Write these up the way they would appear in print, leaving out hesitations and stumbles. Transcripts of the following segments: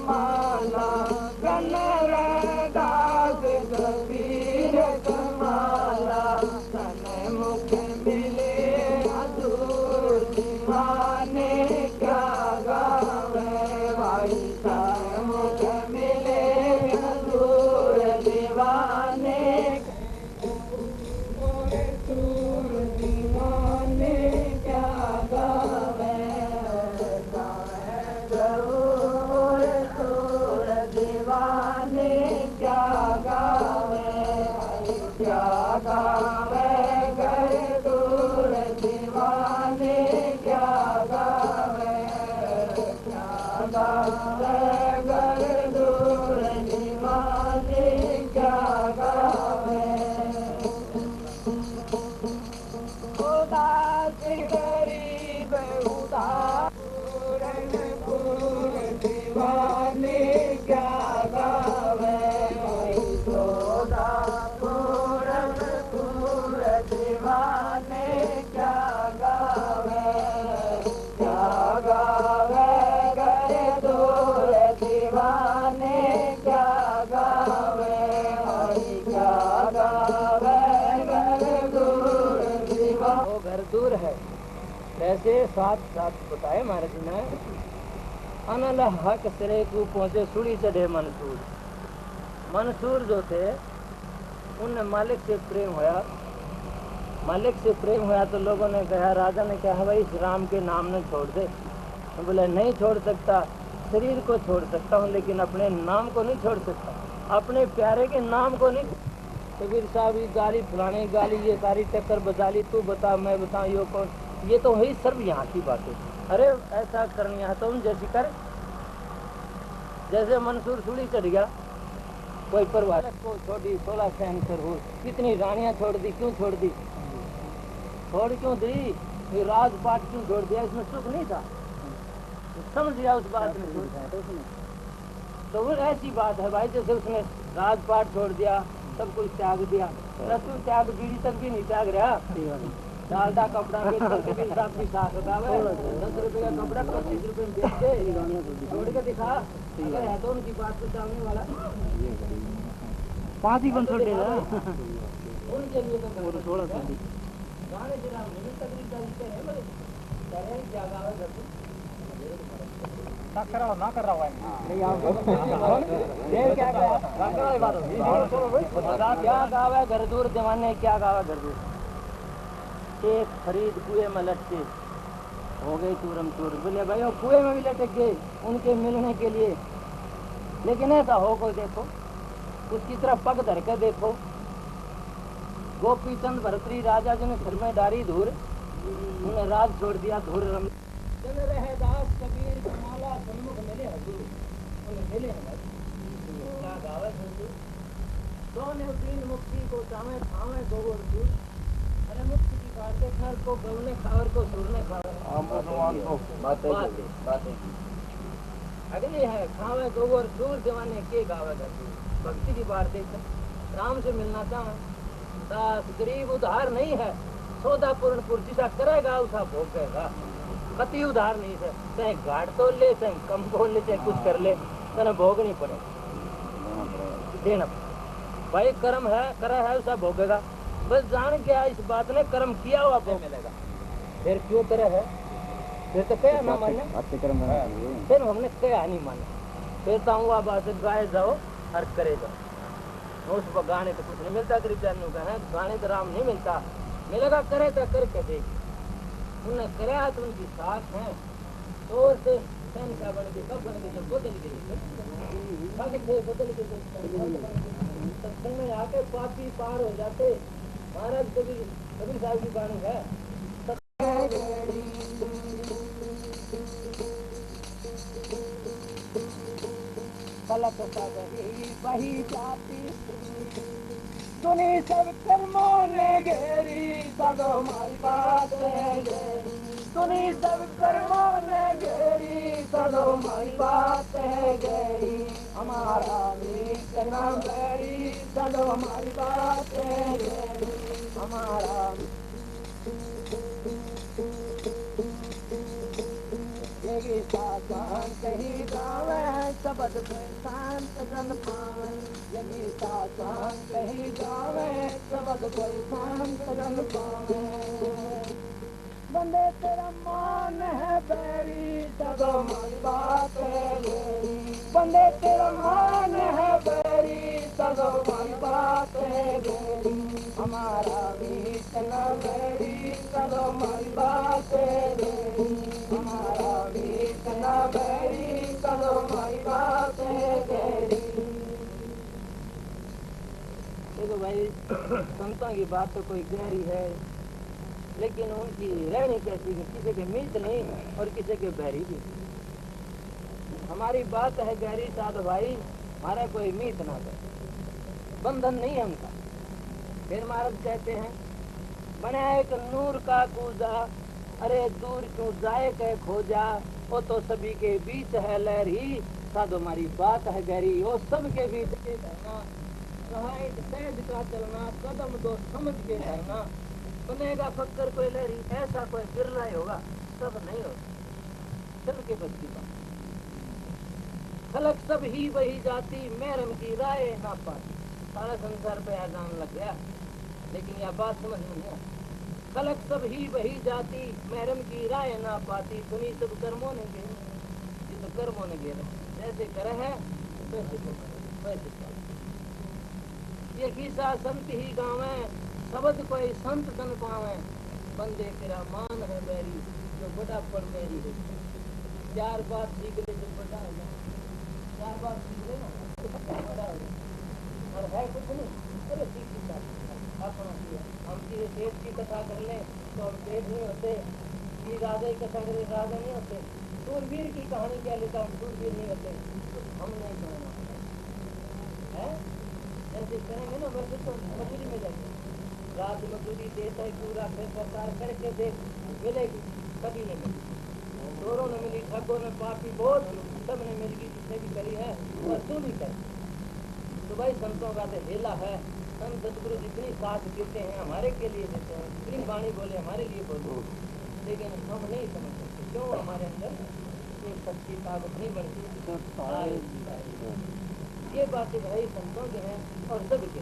कमाला कन्हैया दास कबीर कमाला तने मुख मिले हजूर दीवाने क्या गावे भाई तने मुख मिले हजूर दीवाने दीवाने क्या गावे दीवाने क्या गावे क्या गावे गए दूर दीवाने क्या गावे क्या गावे गए दूर दीवाने क्या गावे उदास गरीब उदास दीवाने क्या गावे सोदा पूरन पूर दीवाने क्या गावे गए दूर दीवाने क्या गावे क्या गावे गए दूर दीवाने वो घर दूर है कैसे साथ साथ बताए महाराज जी ने अनल हक सिरे को पहुंचे सुड़ी चढ़े मंसूर मंसूर जो थे उनने मालिक से प्रेम होया तो लोगों ने कहा राजा ने कहा भाई इस राम के नाम ने छोड़ दे तो बोले नहीं छोड़ सकता शरीर को छोड़ सकता हूँ लेकिन अपने नाम को नहीं छोड़ सकता अपने प्यारे के नाम को नहीं कबीर साहब ये गाली फुलाने गाली ये सारी टक्कर बजा ली तू बता मैं बताऊँ यो कौन ये तो है सर्व यहाँ की बातें अरे ऐसा करनी है तुम जैसी कर जैसे मंसूर सुड़ी चढ़ गया कोई परवाह को छोड़ी 16 सहन कर हो कितनी रानियां छोड़ दी क्यों छोड़ दी छोड़ क्यों दी ये राजपाट क्यों छोड़ दिया इसमें सुख नहीं था समझ गया उस बात में तो वो ऐसी बात है भाई जैसे उसने राजपाट छोड़ दिया सब कुछ त्याग दिया रसू त्याग बीड़ी तक भी नहीं त्याग रहा डालडा कपड़ा बेच करके भी साथ भी साथ लगावे 10 रुपए का कपड़ा 25 रुपए में बेचते छोड़ के दिखा अगर है तो उनकी बात को सामने वाला 5 ही बन छोड़ देगा उनके लिए तो थोड़ा सा गाने जरा नहीं तकलीफ करते हैं बोले करे क्या गावे करते ना कर रहा है नहीं आप देर क्या क्या गावे घर दूर जमाने क्या गावे घर दूर एक खरीद कुएं में लटके हो गई चूरम चूर बोले भाई वो कुएं में भी लटक गए उनके मिलने के लिए लेकिन ऐसा हो कोई देखो उसकी तरफ पग धर कर देखो गोपी चंद भरतरी राजा जी ने घर में डारी धूर उन्हें राज छोड़ दिया धूर रम रहे दास कबीर माला सन्मुख मिले हजूर उन्हें मिले क्या गावे दोने तीन मुक्ति को चावे खावे गोबर दूर अरे मुक्ति की बातें घर को गवने खावर को सुरने खावर बातें अगली है खावे गोबर दूर जवाने के गावे भक्ति की बात देख राम से मिलना चाहे दास गरीब उधार नहीं है सौदा पूर्ण पूर्तिशा करेगा उसा भोगेगा कति उधार नहीं है चाहे घाट तो ले चाहे कम बोल ले चाहे कुछ कर ले तेना भोगनी पड़े देना भाई कर्म है करा है उसा भोगेगा बस जान क्या इस बात ने कर्म किया हुआ आपको मिलेगा फिर क्यों करे है फिर तो क्या ना माने फिर हमने क्या नहीं माने फिर तो हुआ बात गाए जाओ और करे जाओ उस पर गाने तो कुछ नहीं मिलता गरीब जानू का है गाने तो राम नहीं मिलता मिलेगा करे तो करके देगी उन्हें कराया तो उनकी साथ है तो से का बन गई कब बन गई जब बदल गई बदल गई सत्संग में आके पापी पार हो जाते महाराज कबीर साहब की वाणी है पलक वही जाती सुनी सब कर्मों ने घेरी सदो हमारी बात है सुनी सब कर्मों ने घेरी सदो हमारी बात है घेरी हमारा नाम घेरी सदो हमारी बात है घेरी हमारा शांत ही गावे शब्द कोई शांत जन पावे यही शांत ही गावे शब्द कोई शांत जन पावे बंदे तेरा मान है बैरी तब मन बात है बंदे तेरा मान है बैरी तब मन बात है हमारा भी इतना बैरी तब मन बात है हमारा भी इतना बैरी तब मन बात है देखो भाई संतों की बात तो कोई गहरी है लेकिन उनकी रहनी कैसी किसी के मित नहीं और किसी के बैरी भी हमारी बात है गहरी साधु भाई हमारा कोई मीत ना करे बंधन नहीं है उनका फिर महाराज कहते हैं बना एक नूर का कूजा अरे दूर क्यों जाए कह खोजा वो तो सभी के बीच है लहरी साधु हमारी बात है गहरी वो सबके बीच के रहना सहज का चलना कदम दो समझ के रहना बनेगा फक्कर कोई लहरी ऐसा कोई बिरला होगा सब नहीं होगा सबके बस की बात खलक सब ही वही जाती मैरम की राय ना पाती सारा संसार पे आजान लग गया लेकिन यह बात समझ में नहीं आती खलक सब ही वही जाती मैरम की राय ना पाती सुनी सब कर्मों ने गे ये तो कर्मों ने गे जैसे करे है वैसे ये किसा संत ही गावे शब्द कोई संत तन पावे बंदे तेरा मान है बैरी जो बड़ा पर मेरी है चार बात सीख ले जो बड़ा है चार बात सीख ले ना बड़ा है और है कुछ नहीं अरे सीख अपना हम सीधे देश की कथा कर ले तो हम देश नहीं होते ये राजा की कथा करे राजा नहीं होते सूरवीर की कहानी क्या लेता हम सूरवीर नहीं होते हम नहीं कहना है ऐसे करेंगे ना मैं तो मजूरी में जाएंगे रात मजदूरी देता है पूरा फिर सरकार करके देख मिलेगी कभी नहीं मिली चोरों ने मिली ठगों ने पापी बहुत सब ने मिल गई जिसने भी करी है और तू भी कर तो भाई संतों का तो हेला है संत सदगुरु जितनी साथ देते हैं हमारे के लिए देते हैं जितनी वाणी बोले हमारे लिए बोले लेकिन हम नहीं समझ सकते क्यों हमारे अंदर एक सच्ची ताकत नहीं बनती ये बातें भाई संतों के हैं और सबके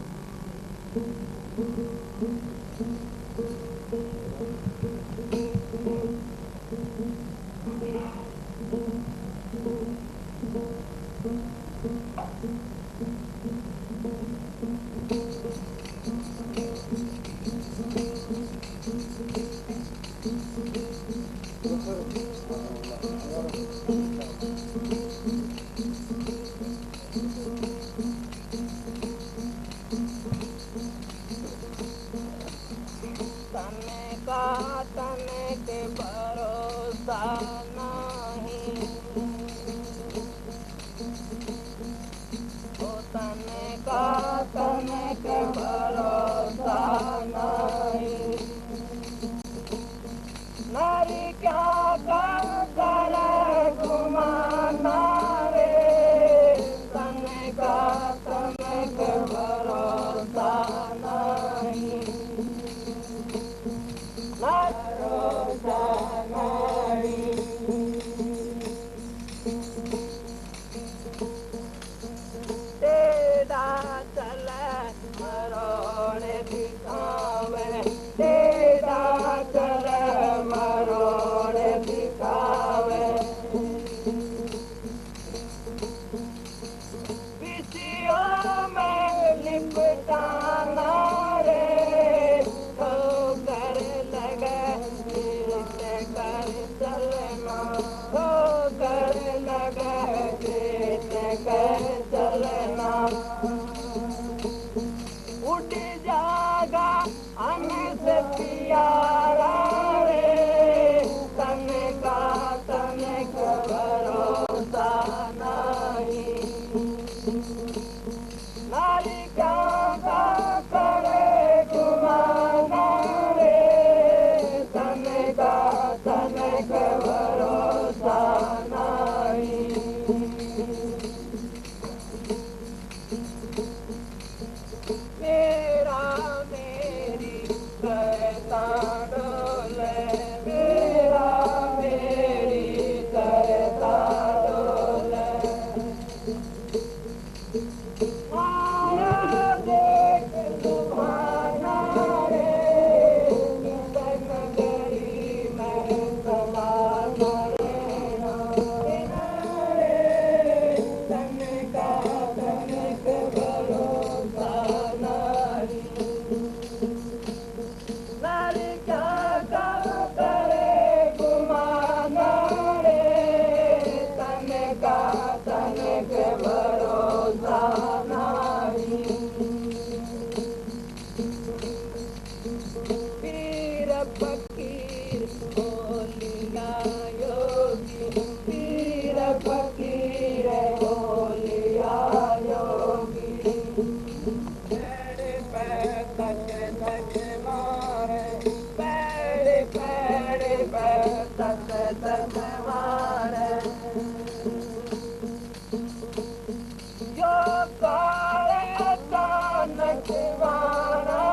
काले तानक वाणा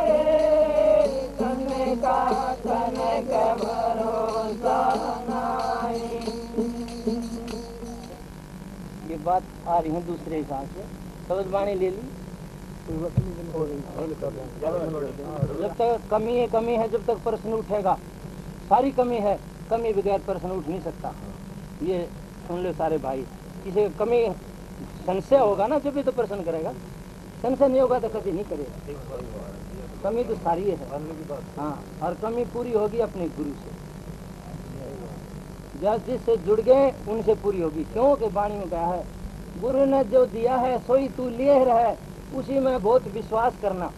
रे, तन का तनक भरोसा नहीं। ये बात आ रही है दूसरे हिसाब से, शब्द वाणी ले ली। जब तक कमी है जब तक प्रश्न उठेगा, सारी कमी है, कमी बगैर प्रश्न उठ नहीं सकता। ये सुन ले सारे भाई, किसी कमी संशय होगा ना जब भी तो प्रश्न करेगा, संशय नहीं होगा तो कभी नहीं करेगा। कमी तो सारी है, हाँ, और कमी पूरी होगी अपने गुरु से, जब जिससे जुड़ गए उनसे पूरी होगी। क्योंकि वाणी में कहा है, गुरु ने जो दिया है सोई तू लिए रहे, उसी में बहुत विश्वास करना।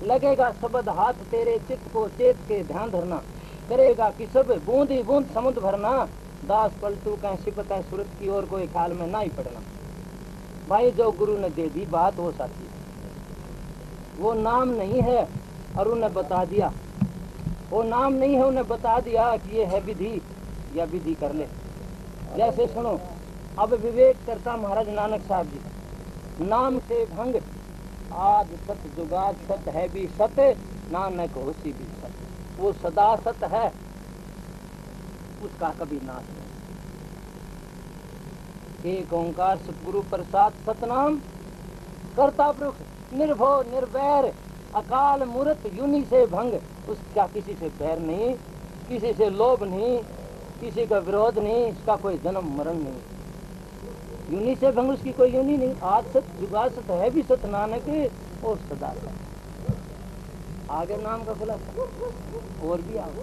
लगेगा शब्द हाथ तेरे चित्त को चेत के ध्यान धरना, करेगा कि सब बूंद ही बूंद समुद्र भरना। दास पलटू कहीं सिपत है सूरत की ओर, कोई ख्याल में ना ही पड़ना। भाई जो गुरु ने दे दी बात वो साथी, वो नाम नहीं है और उन्हें बता दिया, वो नाम नहीं है उन्हें बता दिया कि ये है विधि या विधि कर ले। जैसे सुनो, अब विवेक करता महाराज नानक साहब जी, नाम से भंग आज सत जुगाद सत है भी सत, नानक होशी भी सत। वो सदा सत है, उसका कभी नाश नहीं। एक ओंकार सतगुरु प्रसाद सतनाम, कर्ता पुरुष निर्भो निर्वैर, अकाल मूर्त यूनि से भंग। उसका किसी से बैर नहीं, किसी से लोभ नहीं, किसी का विरोध नहीं, इसका कोई जन्म मरण नहीं। यूनि से भंग, उसकी कोई यूनि नहीं। आज सत जुगाद सत है भी सत, नानक और सदा सत। आगे नाम का खुलासा और भी आगे,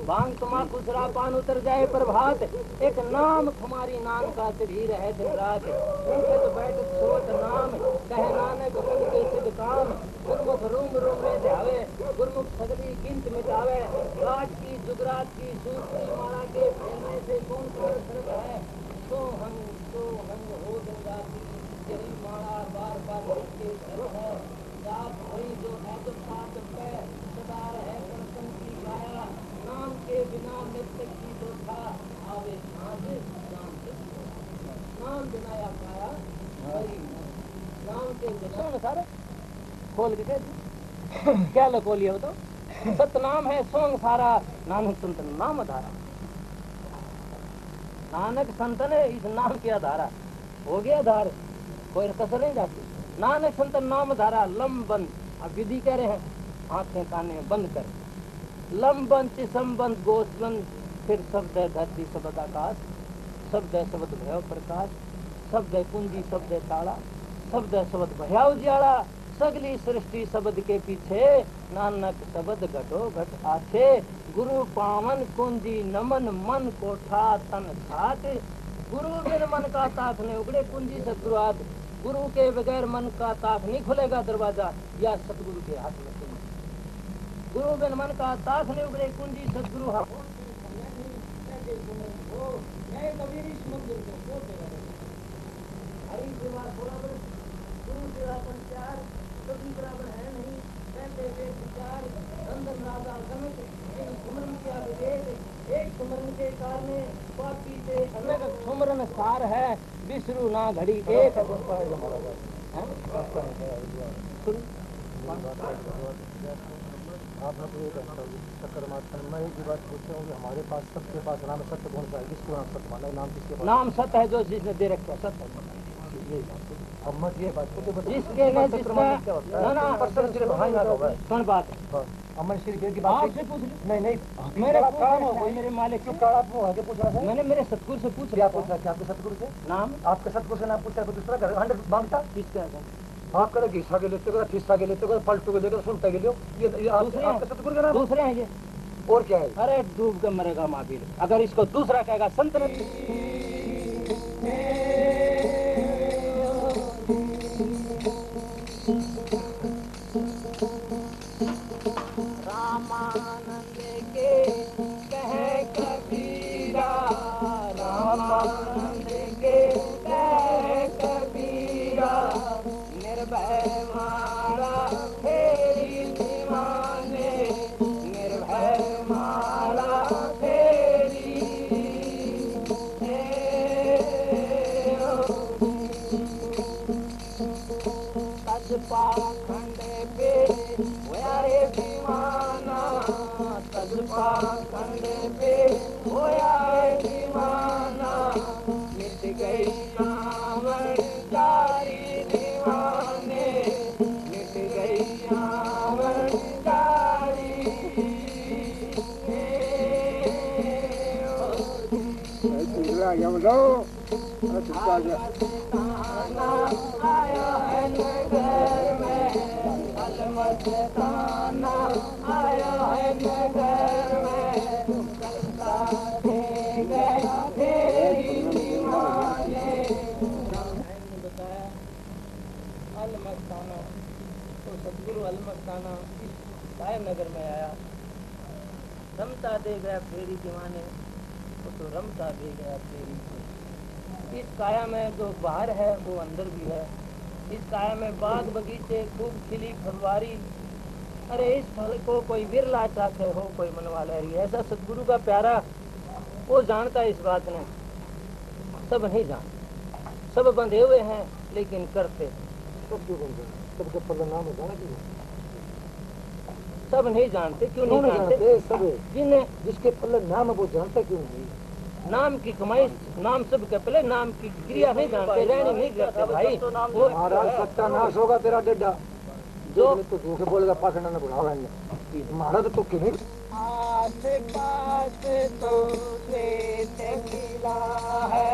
भांग तमाकू शराबपान उतर जाए प्रभात, एक नाम तुम्हारी नाम का चढ़ी रहे दिन रात। उठत बैठत सोत नाम, कहे नानक उनके सिद्ध काम। गुरमुख रूम रूम में ध्यावे, गुरमुख सगली गिनत मिटावे। राज की जुगरात की सूत की माला के फैलने से कौन सर्व है। तो हम हो दिन राती, तेरी माला बार बार लिखते सर्व है। जात भरी जो है तो साथ पे सदा रहे प्रसन्न की काया। नाम के बिना मृत्यु की तो था, आवे सांझ नाम के नाम बिना या काया हरी। नाम के बिना सारे खोल के क्या लखो लिया तो सतनाम है सोंग सारा, नानक संतन नाम आधारा। नानक संतन है इस नाम की आधारा, हो गया आधार, कोई कसर नहीं जाती। नानक संतन नाम धारा लम बंद। अब विधि कह रहे हैं, आंखें काने बंद कर। लम बंद चिसम बंद गोश बंद, फिर शब्द है धरती शब्द आकाश, शब्द है शब्द भय प्रकाश, शब्द है कुंजी शब्द है ताला, शब्द है शब्द भया उजियाला। सगली सृष्टि शब्द के पीछे, नानक शब्द घटो घट आछे। गुरु पावन कुंजी नमन मन कोठा तन साथ। गुरु बिन मन का ताक ने उगड़े कुंजी सतगुरु हाथ। गुरु के बगैर मन का ताक नहीं खुलेगा दरवाजा, या सतगुरु के हाथ में तुम। गुरु बिन मन का ताक नहीं उगड़े कुंजी सतगुरु हाथ। गुरु सेवा संचार सभी बराबर है नहीं, कहते वे विचार नंदन राजा गमित। सुमरन क्या विवेक, एक सुमरन के कारण बाकी से अनेक सुमरन सार है। विष्णु ना घड़ी एक आपने तो एक चक्कर मारता है। मैं एक ही बात पूछता हूँ कि हमारे पास सबके पास नाम सत्य कौन सा है, किसको नाम सत्य माना है? नाम किसके पास? नाम सत्य है जो जिसने दे रखा सत्य। अब मत ये बात जिसके ने जिसका ना सुन बात अमन श्री की बात आपसे पूछ ली। नहीं नहीं मेरे काम हो मेरे मालिक क्यों काड़ा आपको आगे पूछ रहा था? मैंने मेरे सतगुरु से पूछ क्या पूछा? क्या आपके सतगुरु से नाम? आपके सतगुरु से नाम पूछा तो दूसरा कर 100 मांगता किसका? आप करे घिसा के लेते हो, ठिस्सा के लेते हो, पलटू के लेते हो, सुनता के लियो। ये आपके सतगुरु का नाम? दूसरे हैं ये। और क्या है? अरे डूब के मरेगा महावीर अगर इसको दूसरा कहेगा संत। रामानंद के कहे कबीरा, रामानंद के कहे कबीरा। निर्भय मारा फेरी दीवाने, निर्भय मारा फेरी। पाखंड पे होया रे दीवाना, तज पाखंड पे होया रे दीवाना, मिट गई आमन जारी दीवाने, मिट गई आमन जारी। आया है नगर में अलमस्ताना, आया है नगर में करता है गया तेरी दीवाने। बताया अलमस्ताना, तो सतगुरु अलमस्ताना इस कायम नगर में आया, रमता दे गया फेरी दीवाने, तो रमता दे गया फेरी। इस काया में जो बाहर है वो अंदर भी है, इस काया में बाग बगीचे खूब खिली फुलवारी, अरे इस फल को कोई विरला चाहते हो कोई मनवा लहरी। ऐसा सतगुरु का प्यारा वो जानता है इस बात ने, सब नहीं जानते, सब बंधे हुए हैं लेकिन करते सब क्यों बंधे? सबके पल्ले नाम है जाना क्यों? सब नहीं जानते। क्यों नहीं जानते? सब जिन्हें जिसके पल्ले नाम है वो जानता क्यों नहीं? नाम की कमाई, नाम सब के पहले नाम की क्रिया नहीं जानते, रहने नहीं करते भाई। वो महाराज सत्यानाश होगा तेरा डेडा जो तो झूठे बोलेगा, पाखंड ने बुलावा महाराज तो क्यों नहीं? आस पास तो श्वेत खिला है,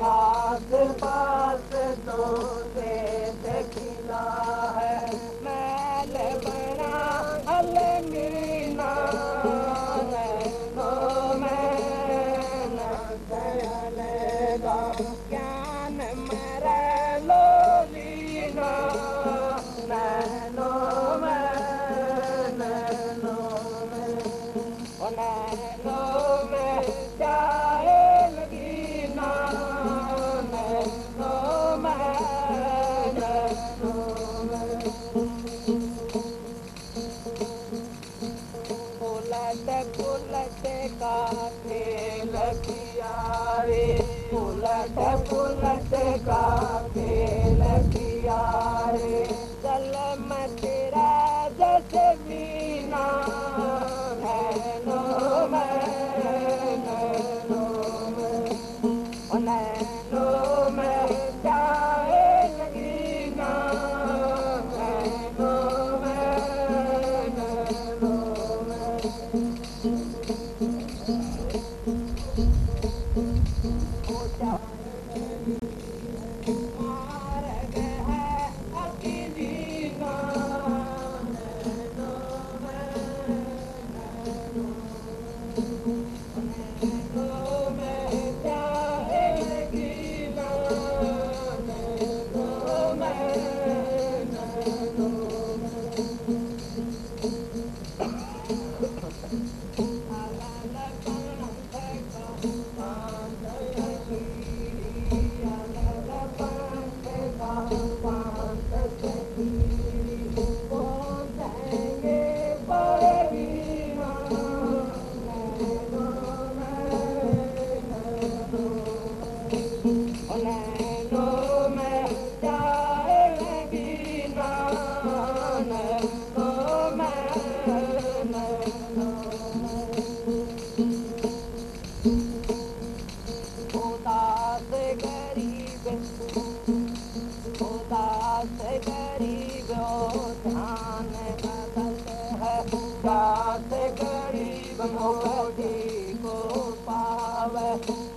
आस पास तो श्वेत खिला है, मैल बना अलमीना ज्ञान मरा लोलीना, नैनो में नैनो में जाए लगी ना, नैनो में उलट पुलट का खेल किया रे, उलट पुलट का खेल किया रे, चल मैं तेरा जस बीना, नैनो में नैनो में जाए लगी ना, नैनो में नैनो मार्ग है अकेली ना,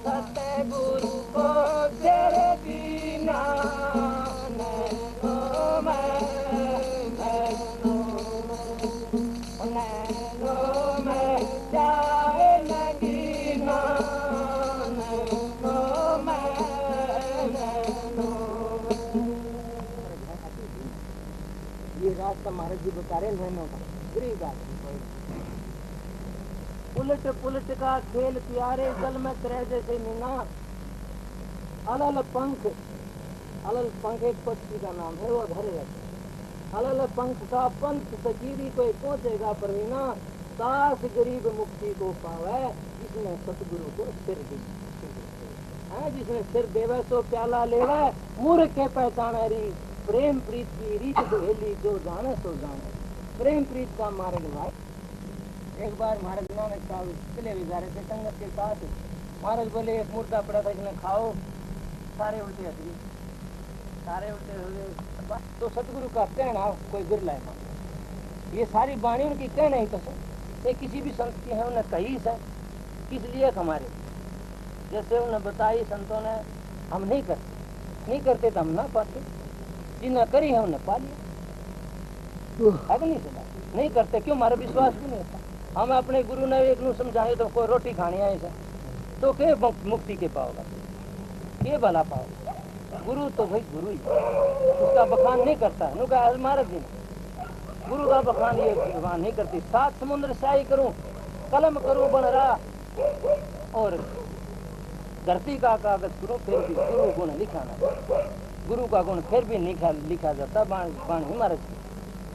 सतगुरु को तेरे बिना नैनो में जाए लगी ना, नैनो में ये रास्ता महाराज जी बता रहे नैनो का गरीब आदमी। उलट पुलट का खेल प्यारे जल में तरह जैसे मीना, अलल पंख, अलल पंख एक पक्षी का नाम है, वो धरे रहते। अलल पंख का पंथ सजीरी कोई पहुंचेगा परवीना, दास गरीब मुक्ति को पावे, जिसने सतगुरु को सिर दी है, जिसने सिर देवे सो प्याला लेवे, मूर्ख के पहचाने री प्रेम प्रीत की रीत दुहेली, जो जाने सो जाने। प्रेम प्रीत का मार्ग भाई। एक बार महाराज नानक साहब चले भी जा रहे थे संगत के साथ। महाराज बोले एक मुर्दा पड़ा था, इसने खाओ। सारे उल्टे हट गए, सारे उल्टे हो गए। तो सतगुरु का कहना कोई बिरला है। ये सारी वाणी उनकी कहना ही तो ये किसी भी संत की है, उन्हें कही है किस लिए हमारे, जैसे उन्हें बताई संतों ने, हम नहीं करते तो हम ना पाते, जिन्हें करी है उन्हें पा लिया। नहीं सुना, नहीं करते क्यों, हमारा विश्वास भी नहीं होता। हम अपने गुरु ने एक नू समझाए तो कोई रोटी खानी है ऐसा तो के मुक्ति के पाओगा, के भला पाओगा। गुरु तो भाई गुरु ही, उसका बखान नहीं करता है। नुका महाराज जी गुरु का बखान ये बखान नहीं करती। 7 समुद्र स्याही करूं, कलम करूं बन रहा, और धरती का कागज करूं, फिर भी गुरु गुण लिखा ना। गुरु का गुण फिर भी लिखा जाता बाणी महाराज।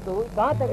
तो कहाँ तक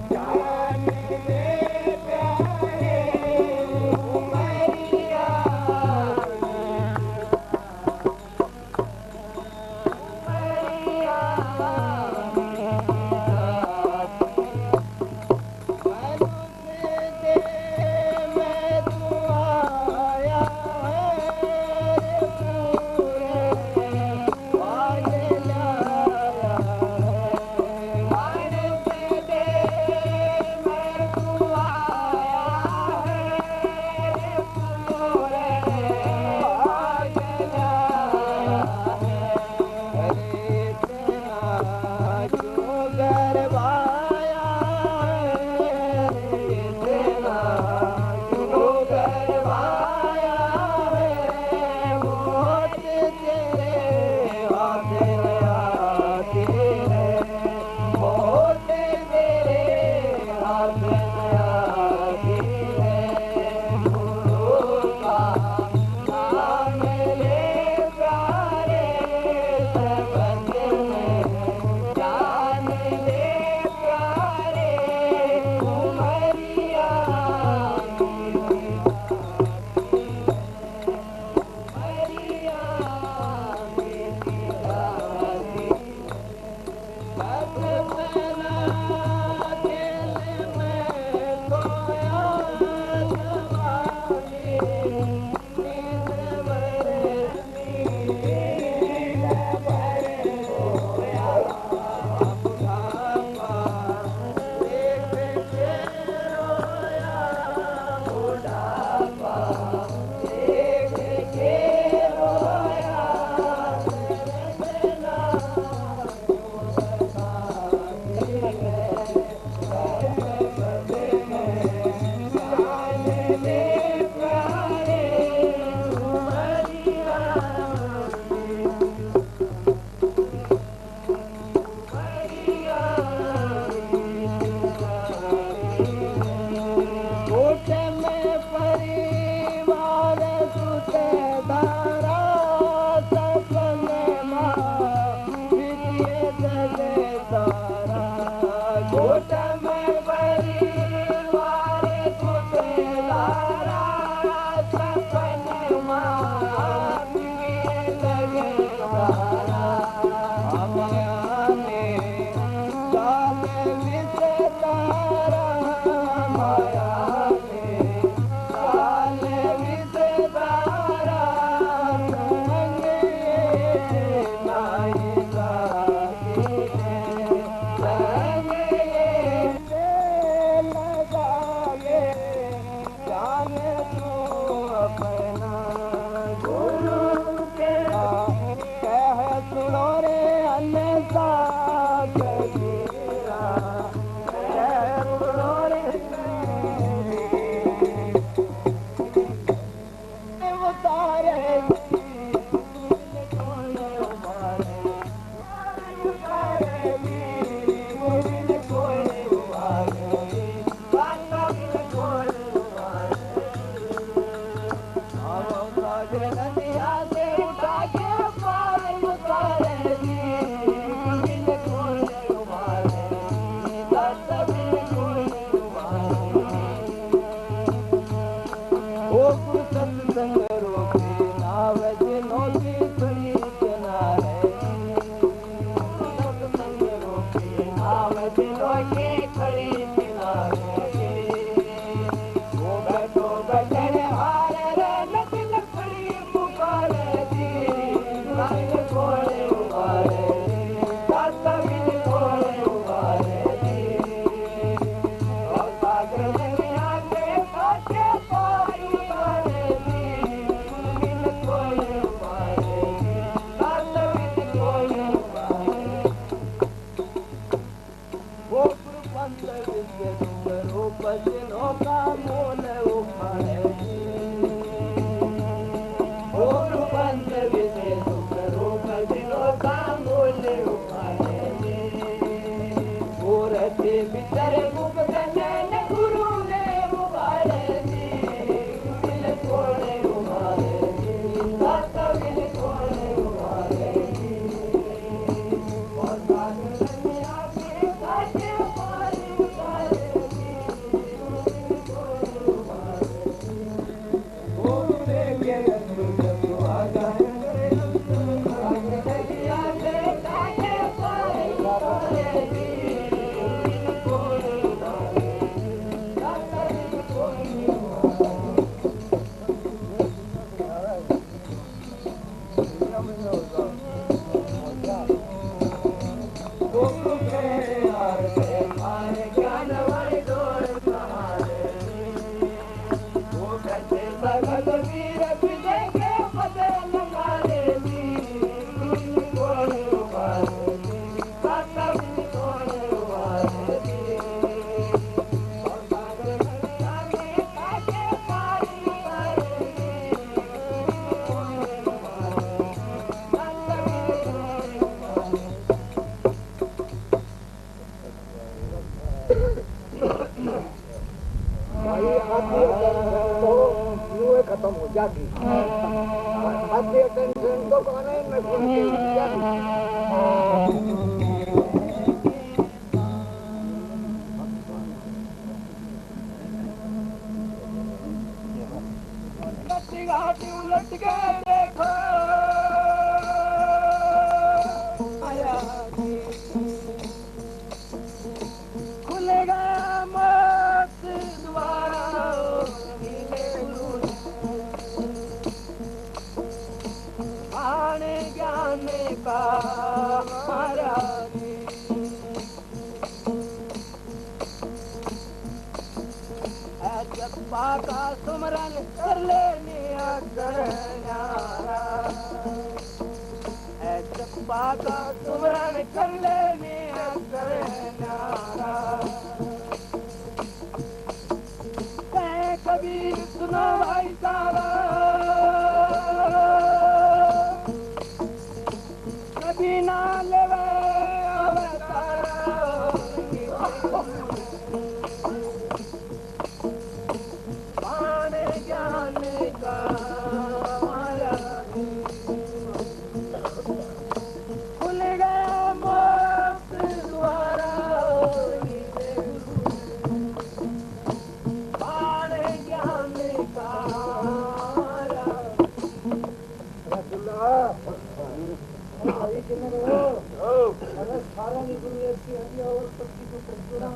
रोके खड़ी किनारे वो बैठो बैठे हारे रे नचल खड़ी पुकारे दी रंग कोले उबारे दाता बिन कोले उबारे दी और सागर में आके काटे पाई उबारे दी बिन कोले उबारे दाता बिन कोले उबारे वो पंतर विद्य सुंदरो पजनों का मोल उखाड़े वो पंतर विद्य सुंदरो पजनों का मोल उखाड़े वो रहते बिचारे मुक्त नैन गुरु ने उबारे दिल कोड़े उबारे दाता बिन कोड़े उबारे और सागर में आके काटे पाई उबारे वो लेके आगा सागर में आके काटे पाई उबारे कोड़े उबारे दाता बिन कोड़े उबारे खत्म हो जाती आधी टेंशन तो कोने में घुस के जाती घाटी उलट के देखो आया खुलेगा मत द्वारा आने ज्ञान का महाराज जप्पा का सुमरन कर लेने अगर न्यारा जप्पा का सुमरन कर लेने अगर न्यारा कबीर सुनो भाई सारा कभी ना लेवे पाने ज्ञान का माया खुल गया मोक्ष द्वारा पाने ज्ञान का माया सारा दुनिया की हड्डियां और पत्ती को प्रचुरा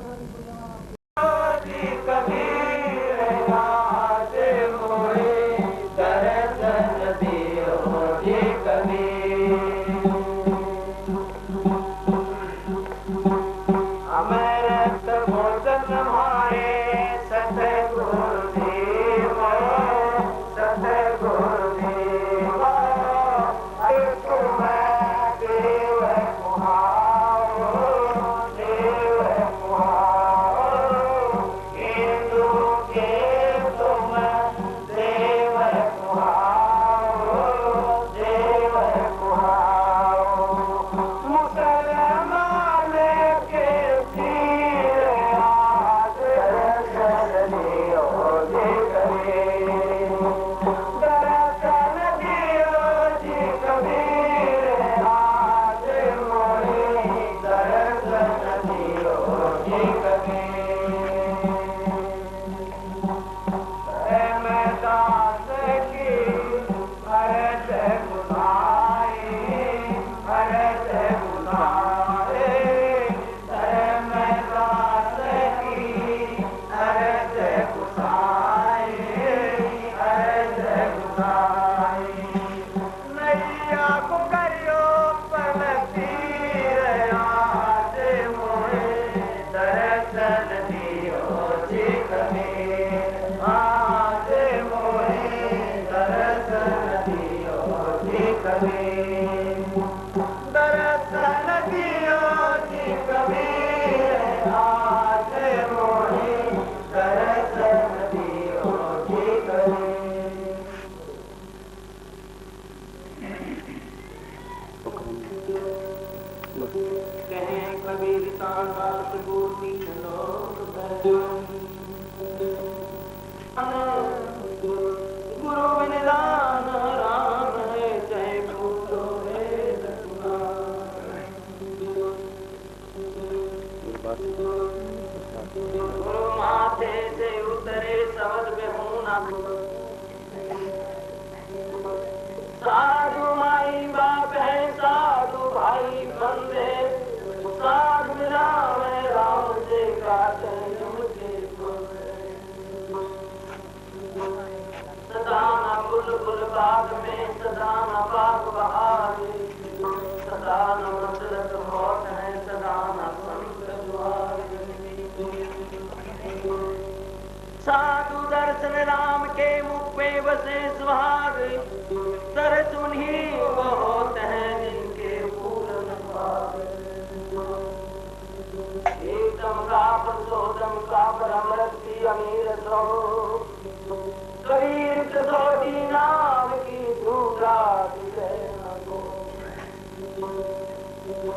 कहें कबीर दास बूटी लोग गुरु विनिदान राम है जय भूतो वेद गुरु माथे से उतरे शब्द बेहूना साधु माई बाप है साधु भाई बंदे साधु राम है राम से गाते सदाना बुलबुल बाग में सदाना बाग बहारी सदाना मसरत होत है सदाना संत साधु दर्शन राम के मुख पे बसे सुहाग तर सुनी वो होते हैं जिनके पूर्ण भाग एकदम का परसोदम का परमरत की अमीर सो कबीर कसौटी नाम की दूसरा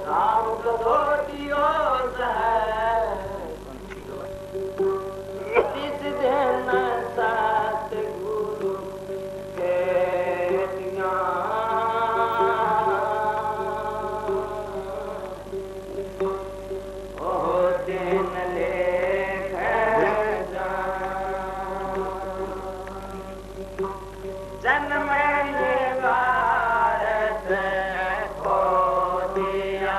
राम कसौटी और है जिस दिन सतगुरु के ओ दिन लेख जन्म भारत को दिया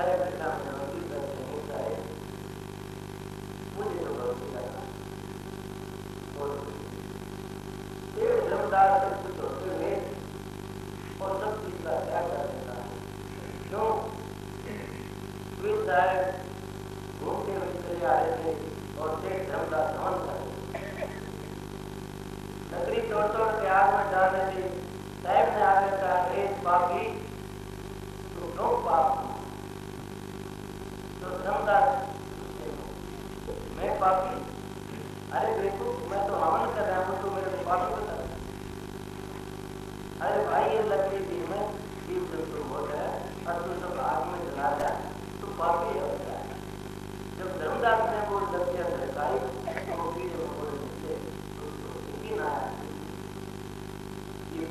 साहेब के सामने वकील करते हैं साहेब मुझे तो बहुत लगा और एक धर्मदास से कुछ होते हुए और सब चीज का त्याग कर देता है क्यों वे साहेब घूमते हुए चले आ रहे थे और शेख धर्मदास नमन कर नकली तोड़ तोड़ के आग में डाल रहे थे साहेब ने आगे कहा हे पापी तू क्यों पाप तो धर्मदास मैं पापी अरे देखो मैं तो हवन कर रहा हूँ तो मेरे को पापी बता अरे भाई ये लकड़ी दी में जीव जंतु हो गया और तू सब आग में जला दिया तो पापी होता है जब धर्मदास ने वो लकड़ियां सरकारी तो वो कीड़े मकोड़े निकले तो उसको यकीन आया ये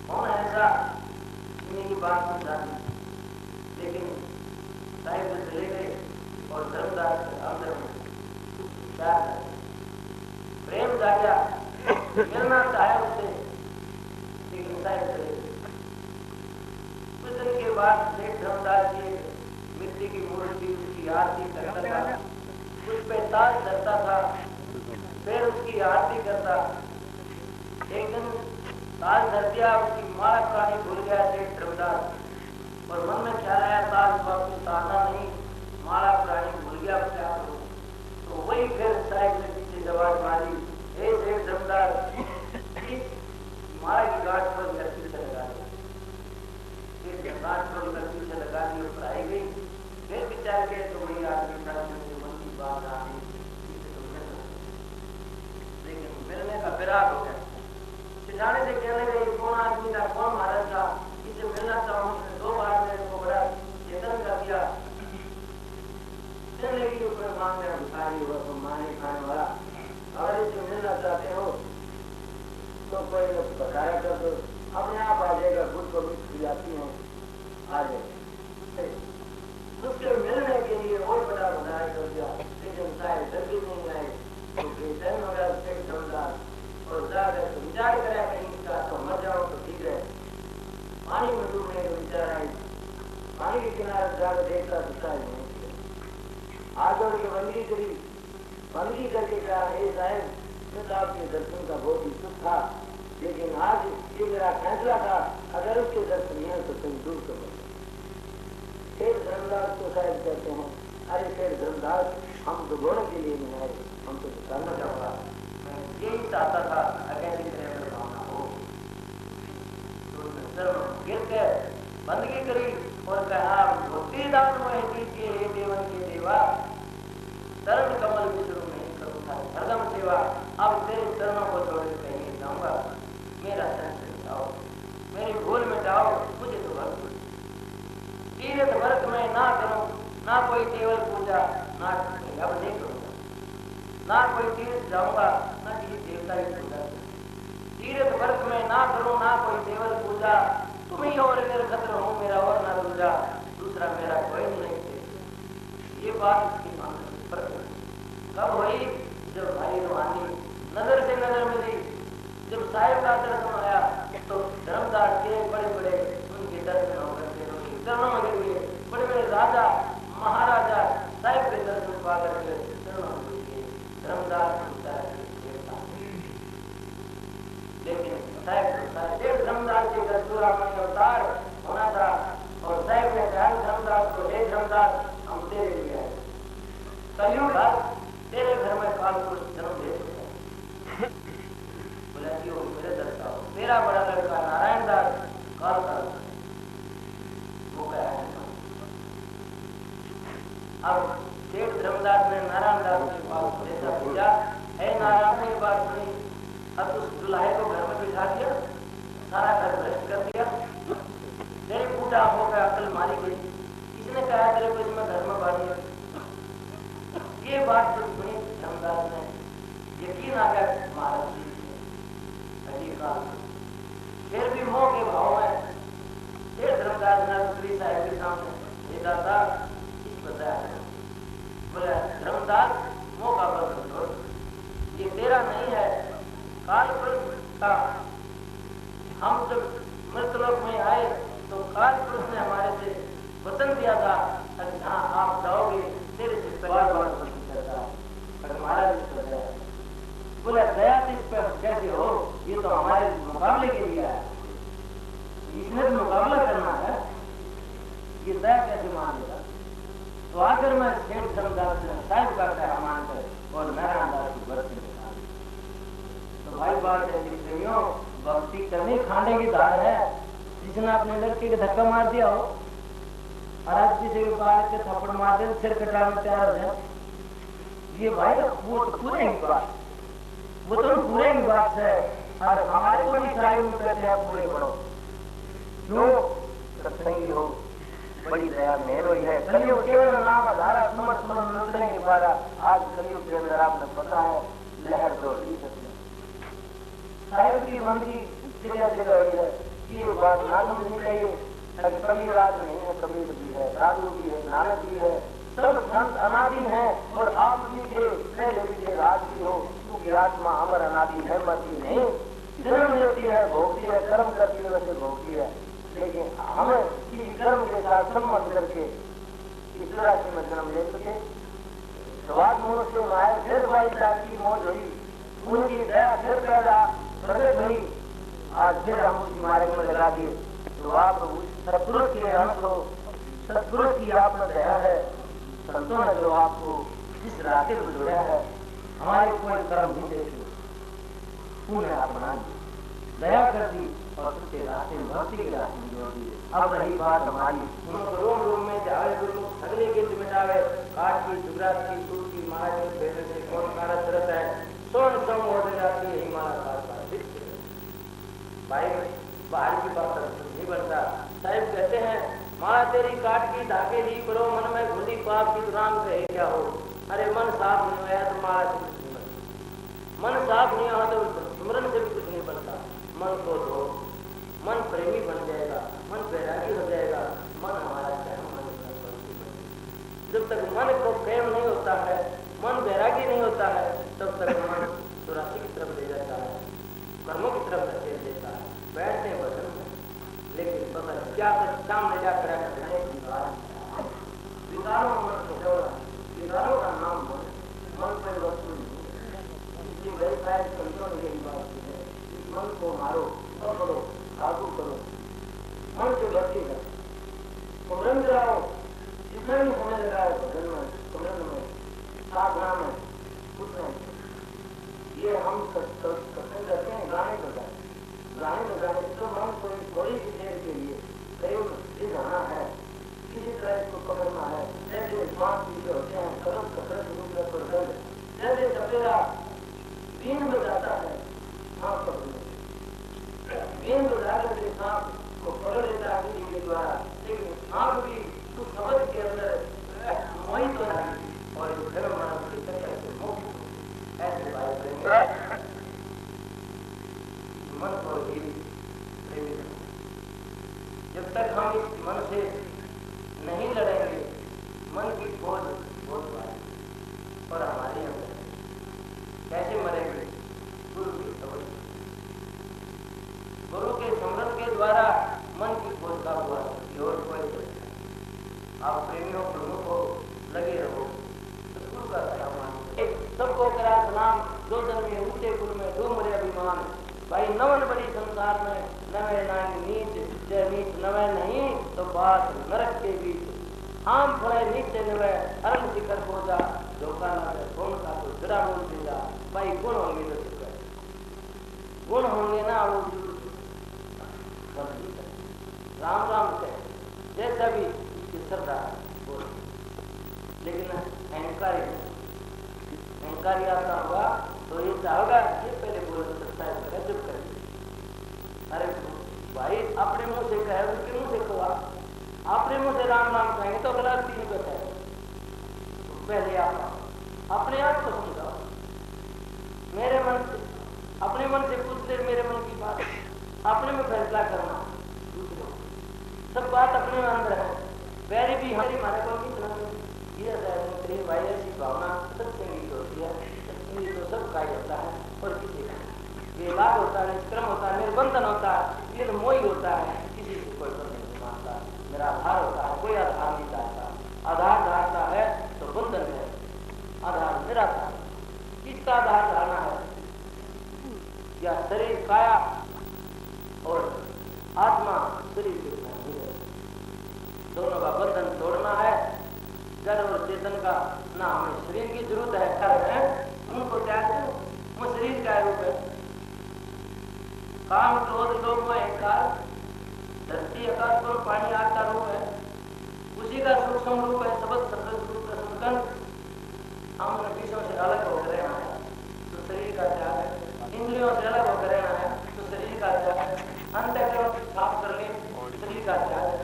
कौन ऐसा इन्हीं की बात नहीं जानी लेकिन साहिब से चले गए और धर्मदास के अंदर में प्यार प्रेम जागा मिलना चाहे उससे लेकिन साहिब चले गए कुछ दिन के बाद शेख धर्मदास जी मिट्टी की मूर्ति उसकी आरती करता था उस पे ताज धरता था फिर उसकी आरती करता एक दिन ताज धर दिया उसकी माला प्राणी भूल गया शेख धर्मदास और मन में ख्याल आया ताज वापस ताजा नहीं माला प्राणी भूल गया क्या करूं तो वही फिर साहिब ने पीछे जवाब मारी हे शेख धर्मदास माला की गांठ पर लकड़ी से लगा दी गांठ पर लकड़ी से लगा दी और आई गई फिर विचार के तो वही आदमी था जिससे मन की बात आ गई लेकिन मिलने का विराग हो गया जाने से कहने गई कौन आदमी था कौन महाराज था इसे मिलना चाहूँ उसने 2 बार मेरे को बड़ा चेतन कर दिया चलने की ऊपर मांग रहा भिखारी हुआ तो माने खाने वाला अगर इसे मिलना चाहते हो तो कोई लोग बताया कर दो अपने आप आ जाएगा खुद को भी जाती है आ जाए उसके मिलने के लिए और बड़ा बनाया कर दिया लेकिन शायद जल्दी नहीं आए तो बेचैन हो गया उसके समझदार और जाकर तो विचार करा कहीं इसका तो मर जाओ तो ठीक है पानी में डूबने का विचार आए पानी के किनारे जाकर देखता दिखता नहीं आगे के बंदगी करके कहा हे साहब मैं तो आपके दर्शन का बहुत ही सुख था लेकिन आज ये मेरा फैसला था अगर उसके दर्शन नहीं है तो तुम दूर करो फिर धर्मदास को शायद कहते हैं अरे फिर धर्मदास हम तो घोड़े के लिए नहीं आए हम तो करना चाहूंगा यही चाहता था अकेली तरह भावना हो तो गिर के बंदगी करी और कहा भक्ति दान में कीजिए हे देवन के देवा चरण कमल विष्णु नहीं करूंगा हरदम सेवा अब तेरे चरणों को छोड़ के नहीं जाऊंगा मेरा शरण मिटाओ मेरी भूल मिटाओ मुझे तो भक्त तीर्थ व्रत में ना करूं ना कोई केवल पूजा ना अब नहीं करूंगा ना कोई तीर्थ जाऊंगा ना किसी देवता की पूजा तीर्थ व्रत में ना करूं ना कोई देवल पूजा तुम ही और निर्खत्र हो मेरा और ना दूजा दूसरा मेरा कोई नहीं ये बात कब हुई जब भाई रूहानी नजर से नजर मिली जब साहिब का दर्शन आया तो धर्मदास के बड़े बड़े उनके दर्शन होकर चरणों में गिर गए बड़े बड़े राजा महाराजा साहिब के दर्शन पा करके चरणों में धर्मदास लेकिन साहिब धर्मदास के दस्तूर अवतार होना था और साहिब ने कहा धर्मदास को हे धर्मदास हम तेरे लिए कलयुग तेरे घर में काल पुरुष जन्म दे चुका बोला कि मेरे दर्शा हो मेरा बड़ा लड़का नारायण दास काल का वो क्या है अब शेठ धर्मदास ने नारायण दास के पास जैसा पूछा है नारायण ने बात सुनी अब उस दुल्हे को घर में बिठा दिया सारा घर भ्रष्ट कर दिया तेरे बूढ़ा हो गया अकल मारी गई किसने कहा तेरे को इसमें घर में बांधिया ये बात जब सुनी धर्मदास ने यकीन आ गया महाराज जी फिर भी मोह के भाव में शेठ धर्मदास ने श्री साहिब के सामने भेजा था इस बताया बोला धर्मदास मोह का बल ये तेरा नहीं है काल पुरुष का हम जब मृतलोक में आए तो काल पुरुष ने हमारे से किया था, अरे हाँ आप जाओगे तेरे से परिवार वालों को चलता है, पर महाराज ने तो दया बोला दया इस पर कैसे हो, ये तो हमारे मुकाबले के लिए है, इसने तो मुकाबला करना है, ये दया कैसे मान लेगा। तो आकर मैं सेठ धर्मदास साहिब का कहा मानकर और नारायणदास की बरती में तो भाई बात है प्रेमियों, भक्ति करनी खाने की धार है। जिसने अपने लड़के के धक्का मार दिया हो और आज किसी के बाल के थप्पड़ मार दे सिर कटाने तैयार हो जाए, ये भाई वो तो पूरे की बात, वो तो पूरे की बात है। और हमारे को भी साहिब में कहते हैं पूरे पढ़ो, क्यों सत्संगी हो, बड़ी दया मेहर हुई है। कलयुग केवल नाम आधारा सुमर सुमर लुटने के द्वारा, आज कलयुग के अंदर आपने पता है लहर दौड़ रही है। साहिब की मंदी जगह जगह हुई है, ये बात ना समझनी चाहिए। कबीर राज नहीं है, कबीर भी है, साधु भी है, नानक भी है, सब संत अनादि है और आप भी थे, पहले भी थे, राज भी हो, क्योंकि आत्मा अमर अनादि है, मरती नहीं, जन्म लेती है, भोगती है, कर्म करती है, वैसे भोगती है। लेकिन हमें किसी कर्म के साथ संबंध करके इस राशि में जन्म ले सके। स्वाद मनुष्य माया फिर भाई की मौज हुई, उनकी दया फिर पैदा प्रकट हुई, आज फिर हम उसी मार्ग में लगा दिए। तो आप सतपुरुष के अंश हो, सतपुरुष की आप में दया है, संतों ने जो आपको जिस रास्ते को जोड़ा है, हमारे कोई कर्म नहीं देखे, पुण्य आप बना दिए, दया कर दी और उसके रास्ते में भक्ति के रास्ते में जोड़ दिए। अब रही बात हमारी, रोम रोम में जावे गुरु सगले के मिटावे, काट की जुगरात की सूट की महाराज के बेटे से कौन कारत रहता है, सोन सम हो जाती है हमारा भाई। बाहर की बात नहीं बनता। साहिब कहते हैं माँ तेरी काट की धाके दी करो, मन में घुसी पाप की दुरान कहे क्या हो। अरे मन साफ नहीं हुआ तो मारा से कुछ नहीं बनता, मन साफ नहीं हुआ तो सुमरन से भी कुछ नहीं बनता। मन को धो, मन प्रेमी बन जाएगा, मन बैरागी हो जाएगा, मन हमारा जब तक मन को प्रेम नहीं होता है, मन बैरागी नहीं होता है, तब तक मन चौरासी की तरफ ले जाता है, कर्मों की तरफ धकेल देता है, बैठते वचन में। लेकिन पता क्या सामने जाकर विकारों मन को जोड़ा, विकारों का नाम मन पर वस्तु नहीं। व्यवसाय संतों ने यही बात की है, मन को मारो, पकड़ो, काबू करो, मन से बचेगा, सुमरन कराओ, जितना भी समझ रहा है भजन में, सुमरन में, साधना में, कुछ नहीं। ये हम पसंद करते हैं गाने बजाए, गाने बजाने तो मन को थोड़ी सी देर के लिए करीब दिखाना है, किसी तरह इसको पकड़ना है। जैसे पांच चीजें होते हैं, कलम कसरत जैसे सपेरा बीन बजाता है सांप पकड़ने, बीन बजाकर के सांप को पकड़ लेता है किसी के द्वारा, लेकिन सांप भी कुछ समझ के अंदर मोहित हो जाएगी और जो धर्म मानव की तरह से मोहित ऐसे बात करेंगे। मन को भी प्रेमी, जब तक हम इस मन से नहीं लड़ेंगे, मन की बोझ बहुत भारी और हमारे अंदर कैसे मरेंगे। गुरु की समझ, गुरु के समृद्ध के द्वारा मन की बोझ का हुआ और कोई आप प्रेमियों प्रमुख हो, लगे रहो, तो गुरु का सलाम सबको करा सलाम, दो जन में ऊंचे कुल में दो मरे अभिमान। भाई नवन बड़ी संसार में नवे नांग नीच, जय नीच नवे नहीं तो बात नरक के बीच। आम फड़े नीचे नवे अरम शिखर पहुंचा, धोखा ना है कौन का तो जरा बोल देगा। भाई गुण होंगे तो शुक्र, गुण होंगे ना वो राम राम कहे जैसा भी श्रद्धा बोल, लेकिन अहंकारी अहंकारी आता होगा तो ये चाहोगा ये पहले बोल सकता है, चुप कर। अरे भाई अपने मुंह से कहे, उनके मुंह से कहा, अपने मुंह से राम नाम कहेंगे तो गलत नहीं कहता है। तो पहले आप अपने आप को समझाओ, मेरे मन से अपने मन से पूछ ले, मेरे मन की बात अपने में फैसला करना, सब बात अपने में अंदर है। पहले भी हमारे को कितना भाई ऐसी भावना सत्संगी होती है, सत्संगी तो सबका ही होता है और किसी का विवाद होता है, निष्क्रम होता है, निर्बंधन होता है, निर्मोही होता है, किसी से कोई बंधन नहीं मानता, मेरा आधार होता है, कोई आधार नहीं था। चित्ताधार धारणा है, या शरीर काया और आत्मा शरीर के बिना नहीं है, दोनों का बंधन तोड़ना है। जड़ और चेतन का ना हमें शरीर की जरूरत है, कर है उनको त्याग दो, वो शरीर का रूप है। काम क्रोध लोभ में अहंकार, धरती आकाश पर पानी आग का रूप है, उसी का सूक्ष्म रूप है सबद शब्द रूप का संकल्प। हम विषयों से अलग होकर रहना है तो शरीर का त्याग है, इंद्रियों से अलग होकर रहना है तो शरीर का त्याग है, अंतःकरण साफ कर ले शरीर का त्याग है।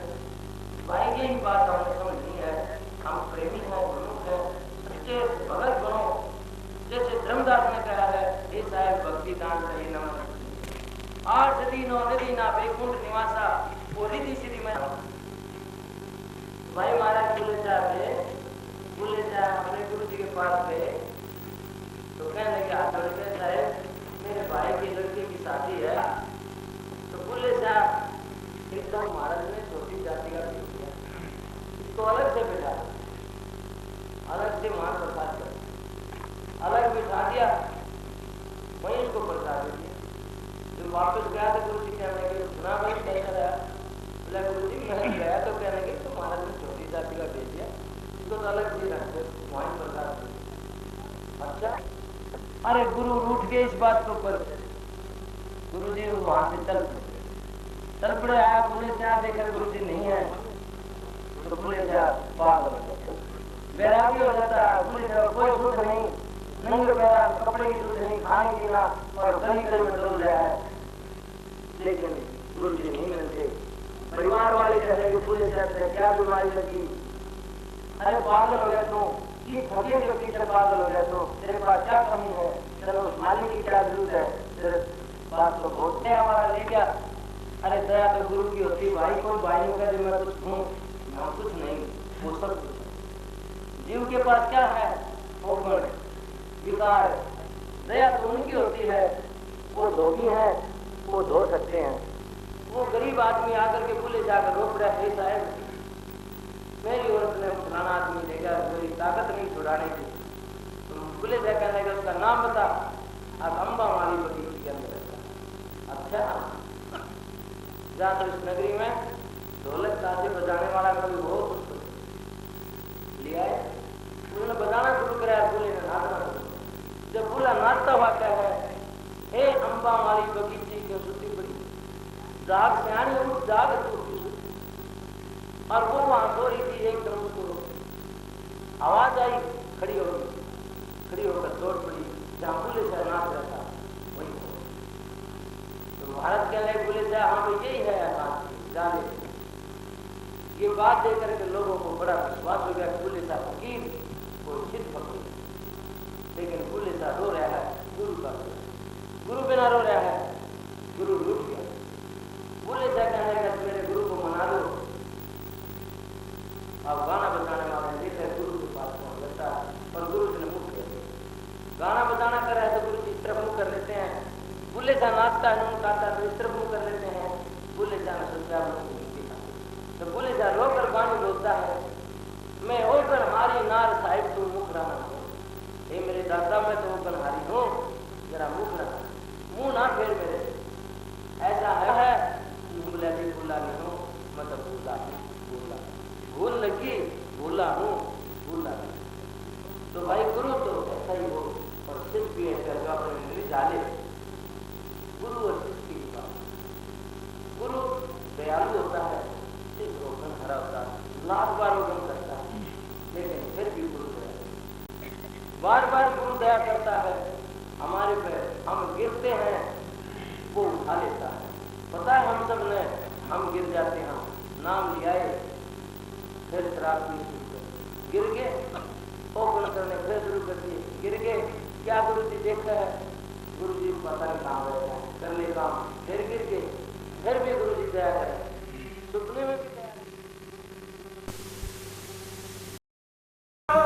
भाई की बात हमने समझनी है, हम प्रेमी हैं, प्रमुख हैं, सच्चे भगत बनो, जैसे धर्मदास ने कहा है, हे साहेब भक्ति दान सही नमन 8 दिन और नदी ना वैकुंठ निवासा वो रिधि सिद्धि में। भाई महाराज बोले साहब अपने गुरु जी के पास गए तो कहने लगे हाथ जोड़ के, साहब मेरे भाई की लड़के की शादी है। तो बोले साहब एकदम महाराज ने छोटी जाति का भेज दिया, इसको अलग से बैठा, अलग से मान प्रसाद कर अलग बिठा दिया, वहीं इसको प्रसाद दे दिया। जब वापस गया तो गुरु जी कहने लगे, सुना भाई कैसा रहा? बोला गुरु जी मैं गया तो कहने लगे तो महाराज ने छोटी जाति का भेज दिया, इसको तो अलग से रखते वहीं प्रसाद। अच्छा, अरे गुरु रूठ के इस बात को पर गुरु जी वहां से चल पड़े। आया बोले से आप देखकर गुरु जी नहीं है तो बोले से पागल वैराग्य हो जाता है, बोले कोई शुद्ध नहीं, नंगे पैरा, कपड़े की शुद्ध नहीं, खाने पीना और गली गली में डर रहा है। लेकिन गुरु जी नहीं मिलते, परिवार वाले कह रहे बोले जाते हैं क्या बीमारी लगी? अरे पागल हो गया तू, ये थके के पीछे पागल हो गया तो तेरे पास क्या कमी है? चलो उस मालिक की क्या जरूरत है? तेरे बात तो बहुत हमारा ले गया। अरे दया तो गुरु की होती, भाई कोई भाई नहीं करे मैं कुछ हूँ, मैं कुछ नहीं, वो सब कुछ। जीव के पास क्या है? गुण विकार। दया तो उनकी होती है, वो धोबी है, वो धो सकते हैं। वो गरीब आदमी आकर के बोले जाकर रो पड़ा, हे साहब मेरी औरत ने फलाना आदमी देगा, मेरी ताकत नहीं छुड़ाने की। तुम बोले जा कहने का उसका नाम बता। अब अम्बा वाली बगीची के अंदर। अच्छा, जहाँ तो इस नगरी में ढोलक ताशे बजाने वाला कभी हो लिया है, उन्होंने बजाना शुरू कराया, बोले ने नाचना शुरू। जब बोला नाचता हुआ क्या है, हे अम्बा वाली बगीची क्यों सुती पड़ी, जाग सियानी उठ जाग तू। और वो वहां सो रही थी, एकदम उसको आवाज आई, खड़ी हो गई, खड़ी होकर दौड़ पड़ी जहां बोले से नाच रहा था वही। तो भारत के लिए बोले से हाँ भाई यही है जाने। ये बात देख करके लोगों को बड़ा विश्वास हो गया, बोले सा फकीर वो सिद्ध फकीर। लेकिन बोले सा रो रहा है गुरु का, गुरु बिना रो रहा है, गुरु रुक गया। बोले सा कहने लगा मेरे गुरु को मना लो। अब गाना बजाने वाले देखा गुरु के पास पहुंच जाता है और गुरु जी ने मुख कर दिया। गाना बजाना कर रहा है तो गुरु जी इस तरफ मुख कर लेते हैं, बुल्ले सा नाचता है गाता है तो इस तरफ मुख कर लेते हैं, बुल्ले सा सोचा तो बुल्ले सा रोकर गाने बोलता है, मैं होकर हारी नार साहिब तू मुख रहा हूँ। हे मेरे दादा मैं तो बनहारी हूँ, जरा मुख रहा, मुंह ना फेर मेरे। ऐसा है बोला नहीं हूँ, मतलब बोला भूल लगी, भूला हूँ, भूला। तो भाई गुरु तो ऐसा ही हो और सिद्ध भी ऐसा डाले। गुरु और सिद्ध की बात, गुरु दयालु होता है, सिद्ध रोगन हरा होता है, लाख बार रोगन करता है, लेकिन फिर भी गुरु दया, बार बार गुरु दया करता है हमारे पे। हम गिरते हैं वो उठा लेता है। पता है हम सब ने, हम गिर जाते हैं, नाम लिया फिर शराब पी गिर गए, ओपन करने फिर शुरू कर दिए, गिर गए। क्या गुरु जी देखा है? गुरु जी पता नहीं कहाँ बैठा है, कर ले काम, फिर गिर गए, फिर भी गुरु जी दया करें।